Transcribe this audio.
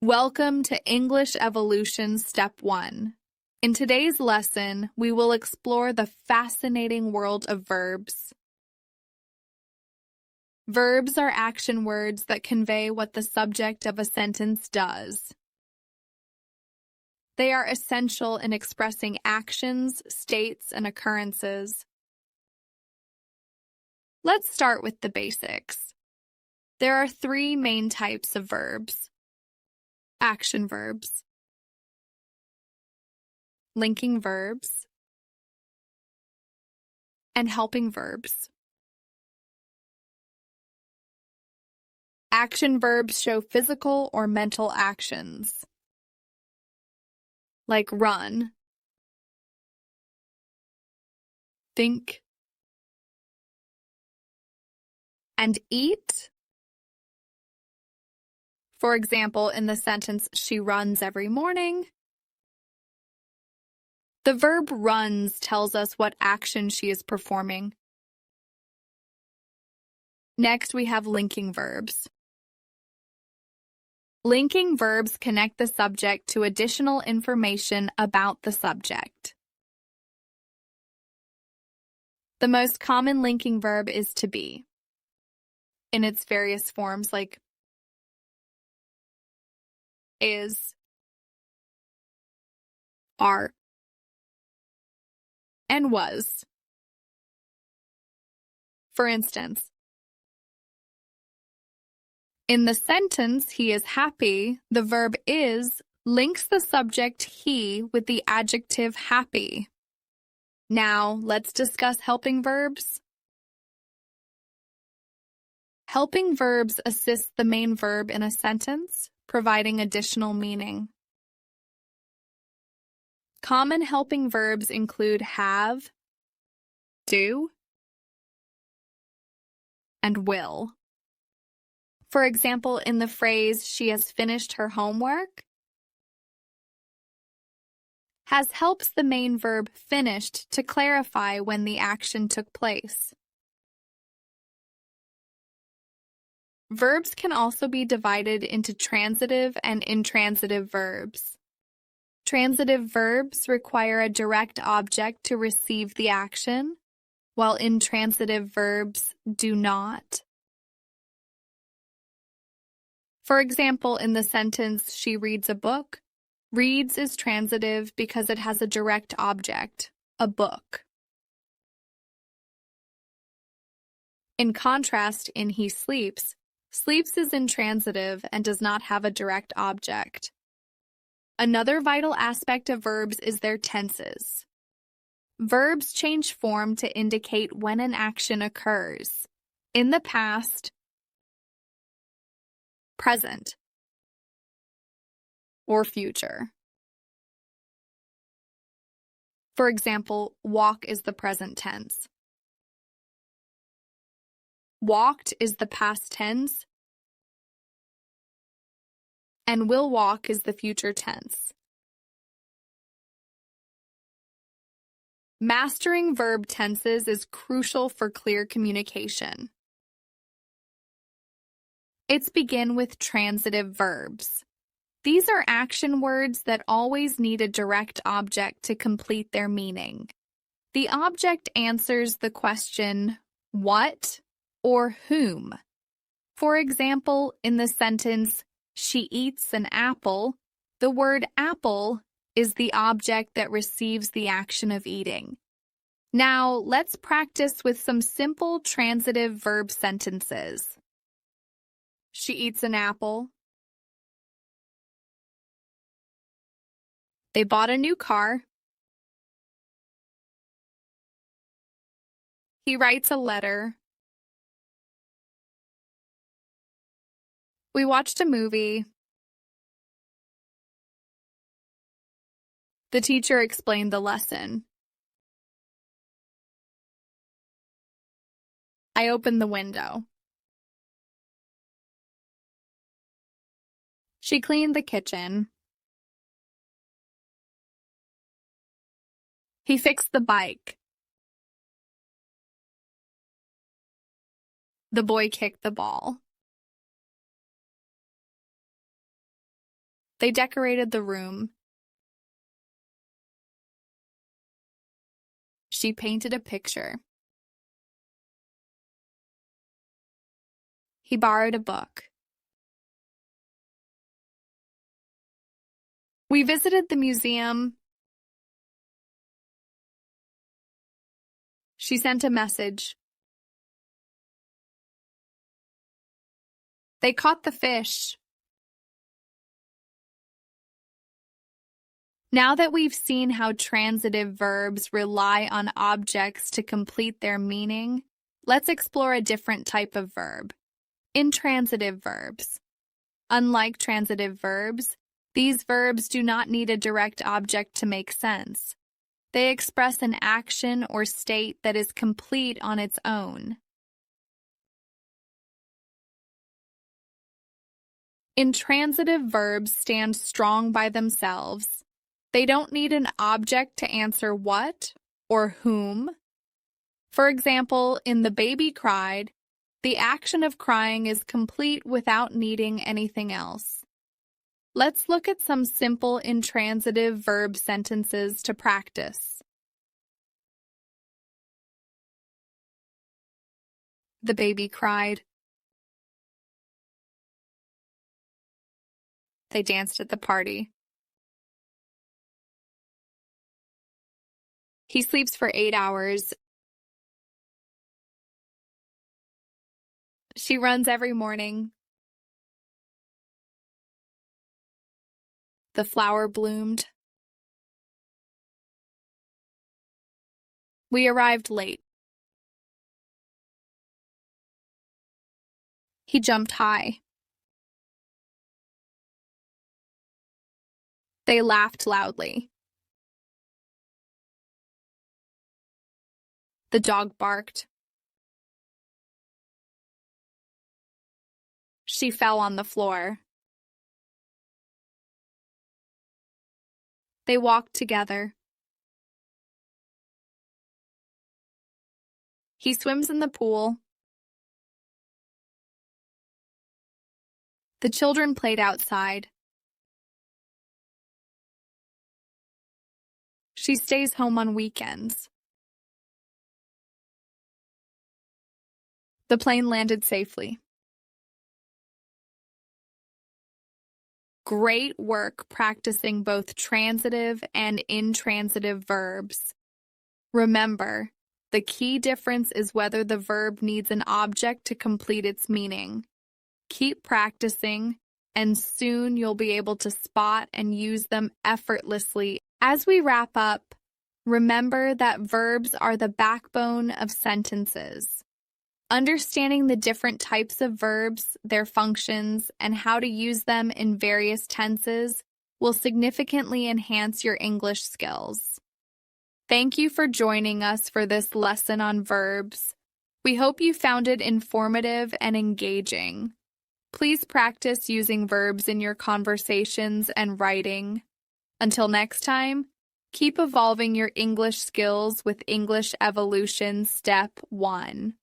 Welcome to English Evolution Step 1. In today's lesson, we will explore the fascinating world of verbs. Verbs are action words that convey what the subject of a sentence does. They are essential in expressing actions, states, and occurrences. Let's start with the basics. There are three main types of verbs. Action verbs, linking verbs, and helping verbs. Action verbs show physical or mental actions, like run, think, and eat. For example, in the sentence, she runs every morning. The verb runs tells us what action she is performing. Next, we have linking verbs. Linking verbs connect the subject to additional information about the subject. The most common linking verb is to be, in its various forms like is, are, and was. For instance, in the sentence, he is happy, the verb is links the subject he with the adjective happy. Now, let's discuss helping verbs. Helping verbs assist the main verb in a sentence, providing additional meaning. Common helping verbs include have, do, and will. For example, in the phrase, she has finished her homework, has helps the main verb finished to clarify when the action took place. Verbs can also be divided into transitive and intransitive verbs. Transitive verbs require a direct object to receive the action, while intransitive verbs do not. For example, in the sentence, she reads a book, reads is transitive because it has a direct object, a book. In contrast, in he sleeps, sleeps is intransitive and does not have a direct object. Another vital aspect of verbs is their tenses. Verbs change form to indicate when an action occurs. In the past, present, or future. For example, walk is the present tense. Walked is the past tense, and will walk is the future tense. Mastering verb tenses is crucial for clear communication. Let's begin with transitive verbs. These are action words that always need a direct object to complete their meaning. The object answers the question, what or whom. For example, in the sentence, she eats an apple, the word apple is the object that receives the action of eating. Now, let's practice with some simple transitive verb sentences. She eats an apple. They bought a new car. He writes a letter. We watched a movie. The teacher explained the lesson. I opened the window. She cleaned the kitchen. He fixed the bike. The boy kicked the ball. They decorated the room. She painted a picture. He borrowed a book. We visited the museum. She sent a message. They caught the fish. Now that we've seen how transitive verbs rely on objects to complete their meaning, let's explore a different type of verb: intransitive verbs. Unlike transitive verbs, these verbs do not need a direct object to make sense. They express an action or state that is complete on its own. Intransitive verbs stand strong by themselves. They don't need an object to answer what or whom. For example, in "the baby cried," the action of crying is complete without needing anything else. Let's look at some simple intransitive verb sentences to practice. The baby cried. They danced at the party. He sleeps for 8 hours. She runs every morning. The flower bloomed. We arrived late. He jumped high. They laughed loudly. The dog barked. She fell on the floor. They walked together. He swims in the pool. The children played outside. She stays home on weekends. The plane landed safely. Great work practicing both transitive and intransitive verbs. Remember, the key difference is whether the verb needs an object to complete its meaning. Keep practicing, and soon you'll be able to spot and use them effortlessly. As we wrap up, remember that verbs are the backbone of sentences. Understanding the different types of verbs, their functions, and how to use them in various tenses will significantly enhance your English skills. Thank you for joining us for this lesson on verbs. We hope you found it informative and engaging. Please practice using verbs in your conversations and writing. Until next time, keep evolving your English skills with English Evolution Step 1.